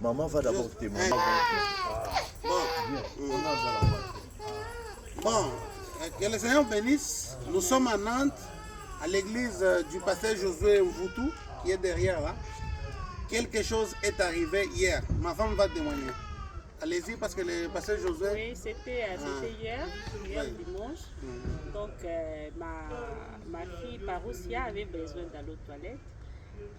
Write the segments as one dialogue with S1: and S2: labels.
S1: Maman va d'abord témoigner.
S2: Bon, que le Seigneur bénisse. Nous sommes à Nantes, à l'église du pasteur Josué Mvoutou, qui est derrière là. Quelque chose est arrivé hier. Ma femme va témoigner. Allez-y parce que le pasteur Josué...
S3: Oui, c'était hier dimanche. Donc ma fille Parousia avait besoin d'aller aux toilettes.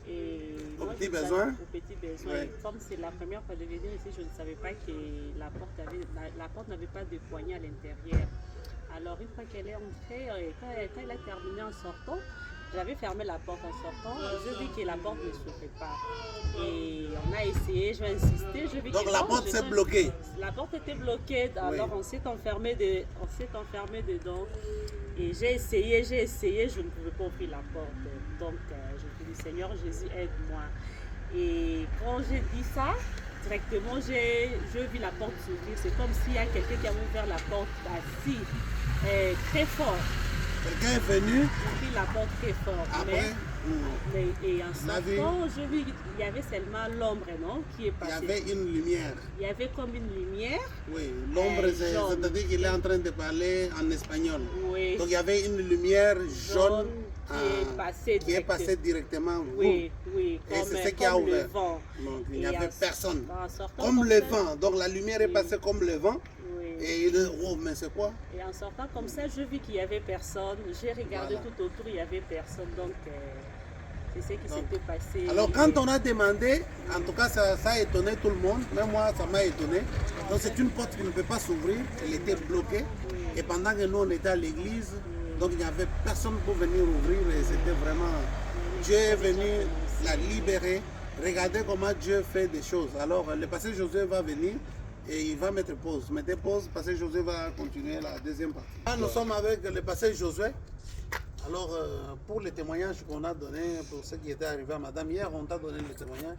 S3: Et
S2: Au
S3: moi,
S2: petit besoin.
S3: Au petit besoin.
S2: Ouais.
S3: Comme c'est la première fois de venir ici, je ne savais pas que la porte n'avait pas de poignée à l'intérieur. Alors une fois qu'elle est entrée, quand elle a terminé en sortant, j'avais fermé la porte en sortant, je vis que la porte ne s'ouvrait pas. Et on a essayé, je vais insister, je vis
S2: Donc
S3: que
S2: la
S3: non,
S2: porte s'est bloquée.
S3: La porte était bloquée, alors
S2: Oui.
S3: on s'est enfermé dedans. Et j'ai essayé, je ne pouvais pas ouvrir la porte. Donc je me dis, Seigneur Jésus, aide-moi. Et quand j'ai dit ça, directement, je vis la porte s'ouvrir. C'est comme s'il y a quelqu'un qui avait ouvert la porte assis, très fort.
S2: Quelqu'un est venu.
S3: J'ai ouvert la porte très fort.
S2: Après,
S3: Et en sortant, je vis il y avait seulement l'ombre, non, qui est
S2: il y
S3: passée.
S2: avait une lumière.
S3: Il y avait comme une lumière.
S2: Oui, l'ombre,
S3: jaune.
S2: c'est-à-dire qu'il est en train de parler en espagnol.
S3: Oui.
S2: Donc il y avait une lumière jaune
S3: qui est passée
S2: directement.
S3: Oui, oui,
S2: Et
S3: comme,
S2: c'est ce qui a
S3: comme le
S2: ouvert.
S3: vent.
S2: Donc il n'y
S3: Et
S2: avait personne.
S3: en sortant
S2: Comme
S3: comme
S2: le
S3: ça,
S2: vent. Donc la lumière est passée comme le vent.
S3: oui.
S2: Et il oh, mais c'est quoi?
S3: Et en sortant comme ça, je vis qu'il n'y avait personne. J'ai regardé
S2: Voilà.
S3: tout autour, il n'y avait personne. Donc, c'est ce qui s'était passé.
S2: Alors quand on a demandé, en tout cas ça a étonné tout le monde, même moi ça m'a étonné. Donc c'est une porte qui ne peut pas s'ouvrir, elle était bloquée. Et pendant que nous on était à l'église, donc il n'y avait personne pour venir ouvrir et c'était vraiment... Dieu est venu la libérer. Regardez comment Dieu fait des choses. Alors le pasteur Josué va venir et il va mettre pause. Mettez pause, le pasteur Josué va continuer la deuxième partie. Là, nous sommes avec le pasteur Josué. Alors, pour les témoignages qu'on a donnés, pour ce qui était arrivé à madame, hier, on t'a donné le témoignage.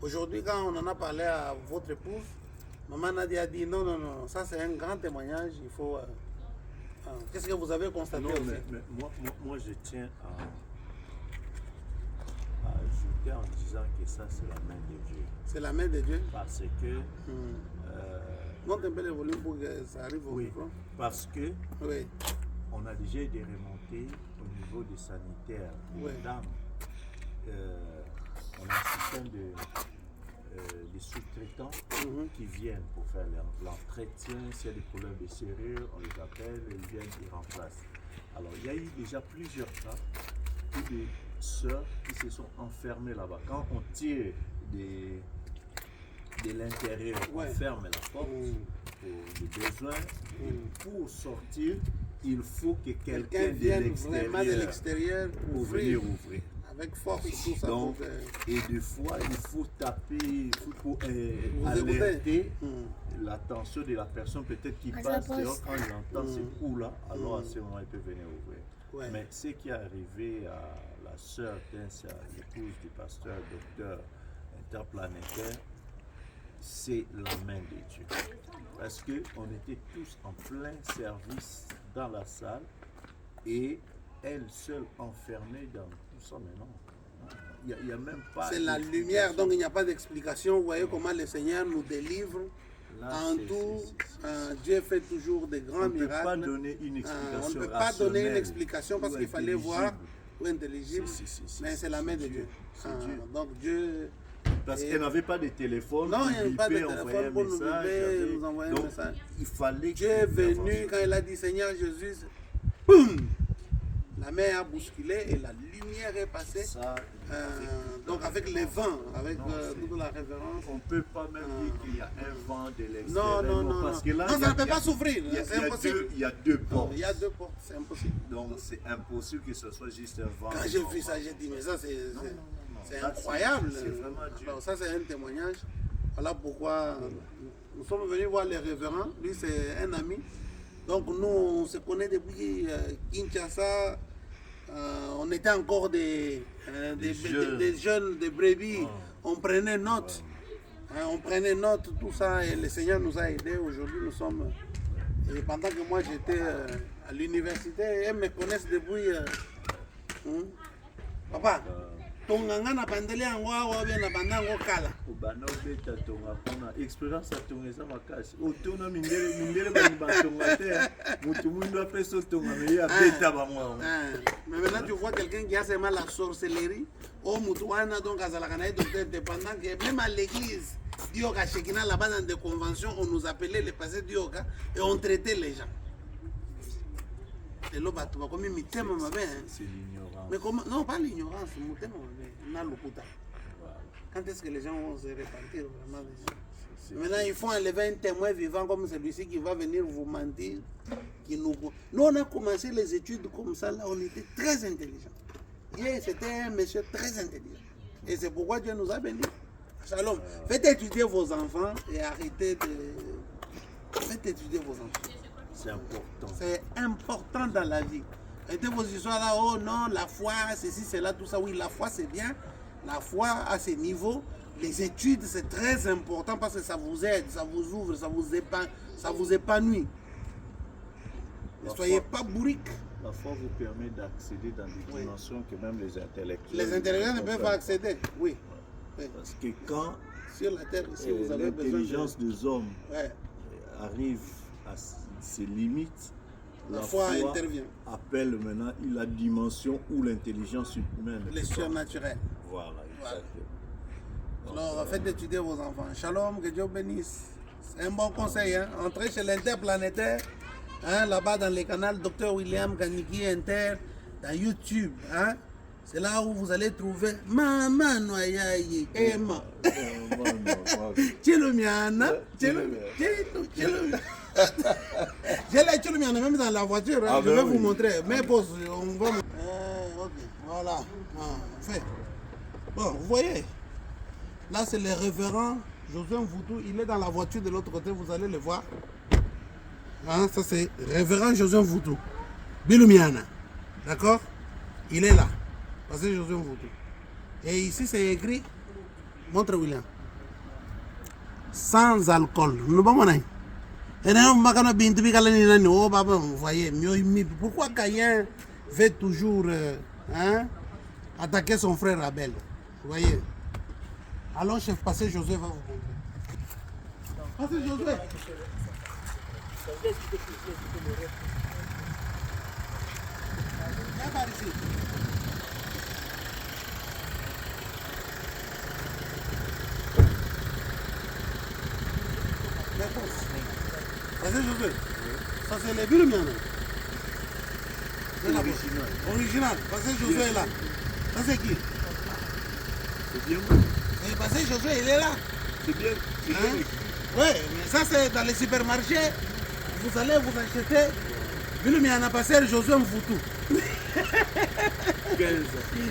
S2: Aujourd'hui, quand on en a parlé à votre épouse, maman Nadia a dit non, ça c'est un grand témoignage, il faut... Qu'est-ce que vous avez constaté
S1: Non,
S2: aussi?
S1: mais moi, je tiens à ajouter en disant que ça, c'est la main de Dieu.
S2: C'est la main de Dieu.
S1: Parce que...
S2: Monte un peu le volume pour que ça arrive au
S1: oui,
S2: micro.
S1: parce que
S2: Oui,
S1: on a déjà des remontées au niveau des sanitaires.
S2: Oui.
S1: Madame, on a un système de sous-traitants qui viennent pour faire l'entretien. S'il y a des problèmes de serrure, on les appelle, ils viennent, ils remplacent. Alors, il y a eu déjà plusieurs cas où des sœurs qui se sont enfermées là-bas. Quand on tire de l'intérieur,
S2: Ouais.
S1: on ferme la porte pour les besoins. Et pour sortir, il faut que
S2: quelqu'un
S1: quelqu'un
S2: vienne
S1: de
S2: vraiment de l'extérieur
S1: pour
S2: ouvrir
S1: venir ouvrir.
S2: avec force tout ça.
S1: Donc,
S2: pour que-
S1: et des fois, il faut taper, il faut pour
S2: Vous
S1: alerter
S2: écoutez.
S1: l'attention de la personne peut-être qui passe dehors quand il entend ces coups-là, alors à ce moment, il peut venir ouvrir.
S2: Ouais.
S1: Mais ce qui est arrivé à la sœur Tinsia, l'épouse du pasteur, docteur interplanétaire, c'est la main de Dieu. Parce qu'on était tous en plein service dans la salle et elle seule enfermée dans tout ça. Mais non, il n'y a même pas...
S2: C'est la lumière, donc il n'y a pas d'explication. Vous voyez comment le Seigneur nous délivre.
S1: Là,
S2: En tout, Dieu fait toujours des grands
S1: on ne peut
S2: miracles.
S1: pas donner une explication
S2: on ne peut pas donner une
S1: rationnelle
S2: explication parce
S1: ou
S2: qu'il fallait voir
S1: intelligible.
S2: ou intelligible. Mais c'est la main de Dieu.
S1: Dieu.
S2: Donc Dieu.
S1: Parce
S2: Et-
S1: qu'elle n'avait pas de téléphone.
S2: Non,
S1: pour
S2: il n'y avait pas de
S1: biper, envoyer
S2: téléphone
S1: un
S2: pour nous
S1: message,
S2: biper,
S1: j'avais-
S2: nous envoyer un
S1: Donc,
S2: message.
S1: il fallait
S2: Dieu est
S1: qu'il
S2: venu
S1: avance.
S2: quand il a dit Seigneur Jésus, boum! La mer a bousculé et la lumière est passée.
S1: Ça,
S2: Donc avec les vents, avec
S1: Non, c'est-
S2: toute la révérence.
S1: on ne peut pas même dire qu'il y a un vent de
S2: Non,
S1: l'extérieur.
S2: non.
S1: Parce que là,
S2: Non,
S1: il y
S2: ça
S1: a-
S2: ne peut
S1: il y a-
S2: pas s'ouvrir,
S1: il y a-
S2: c'est
S1: il y a
S2: impossible.
S1: deux- Il y a deux portes.
S2: Il y a deux portes, c'est impossible.
S1: Donc c'est impossible que ce soit juste un vent.
S2: Quand j'ai vu ça, j'ai dit, mais ça c'est
S1: Ça,
S2: incroyable.
S1: c'est vraiment Dieu.
S2: Alors ça c'est un témoignage. Voilà pourquoi nous sommes venus voir les révérends. Lui c'est un ami. Donc nous on se connaît depuis Kinshasa. On était encore des jeunes, des brebis. On prenait note. On prenait note, tout ça, et le Seigneur nous a aidés. Aujourd'hui, nous sommes. Et pendant que moi j'étais à l'université, elles me connaissent depuis. Papa, tonganga na bandeli yango awa bien na banda yango kala
S1: obana obeta tonga mpona expérience ya tonga eza makasi otona mindele bani batonga te motu mwindo apesa otonga meye abeta bango
S2: mais maintenant tu vois quelqu'un qui a seulement la sorcellerie o motu wana donc azalaka na ye docteur dépendant que même à l'église dioka shekina là-bas dans des conventions on nous appelait les passés dioka et on traitait les gens et là bato bakomi mitema mabe
S1: c'est l'ignorance
S2: mais comment non pas l'ignorance motema mabe na lokuta quand est-ce que les gens vont se repentir vraiment maintenant ils font enlever un témoin vivant comme celui-ci qui va venir vous mentir qui nous on a commencé les études comme ça là on était très intelligents c'était un monsieur très intelligent et c'est pourquoi Dieu nous a bénis. Shalom. Faites étudier vos enfants et arrêtez de... Faites étudier vos enfants.
S1: C'est important.
S2: C'est important dans la vie. Arrêtez vos histoires là, oh non, la foi, ceci, cela, tout ça. Oui, la foi c'est bien. La foi à ces niveaux. Les études c'est très important parce que ça vous aide, ça vous ouvre, ça vous épanouit. Ne soyez pas bourriques.
S1: La foi vous permet d'accéder dans des dimensions que même les intellectuels...
S2: Les intellectuels ne peuvent pas accéder, oui.
S1: Parce que quand
S2: sur la terre, si vous avez
S1: l'intelligence des hommes arrive à ses limites,
S2: la foi intervient.
S1: Appelle maintenant la dimension où l'intelligence humaine.
S2: Les surnaturels.
S1: Voilà, exactement.
S2: Alors, faites étudier vos enfants. Shalom, que Dieu bénisse. C'est un bon conseil. Hein? Entrez chez l'Interplanétaire, hein? Là-bas dans les canaux Dr William Kaniki Inter, dans YouTube. Hein? C'est là où vous allez trouver Maman Noyaye Emma. Tchelumiana. Tchelumiana, même dans la voiture. Hein? Je vais vous montrer. Mais pause, on va. Ok, voilà. Fait. Bon, vous voyez. Là, c'est le révérend José Mvoutou. Il est dans la voiture de l'autre côté. Vous allez le voir. Hein? Ça, c'est révérend José Mvoutou. Bilumiana. D'accord? Il est là. Parce que José Mvoutou. Et ici, c'est écrit, montre William, sans alcool. Nous ne voyez, pourquoi Caïn veut toujours attaquer son frère Abel? Vous voyez? Alors, chef passé, Josué va vous montrer. Passez, Josué. Viens par ici. Vas-y, Josué. Ça, c'est les bulles, c'est l'original. Original. Vas-y, Josué est là. Ça, c'est qui?
S1: C'est bien.
S2: Parce que Josué, il est là.
S1: C'est bien.
S2: Hein? Oui, mais ça, c'est dans les supermarchés. Vous allez vous acheter. Bilumiana Passer Josué Mvoutou.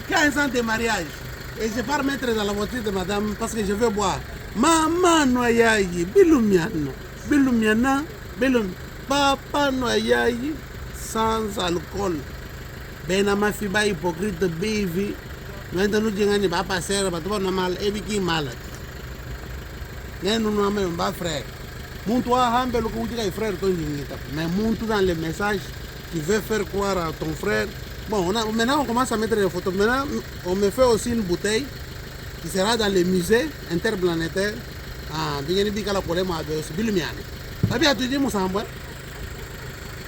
S2: 15 ans de mariage. Et je pars mettre dans la voiture de madame parce que je veux boire. Maman Noyayi, Bilumiana. Bilumiana, Papa Noyayi, sans alcool. Benama Fiba hypocrite baby. Maintenant nous disons pas passer, pas mal, et qui malade. Nous n'avons même pas frère. Mon toi, humble, le frère, mais mon tout dans les messages qui veut faire croire à ton frère. Bon, maintenant on commence à mettre les photos. Maintenant, on me fait aussi une bouteille qui sera dans les musées interplanétaires. Ah, bien, bien, bien, la problème avec Bilumiana. T'as bien, tu dis, mon sang,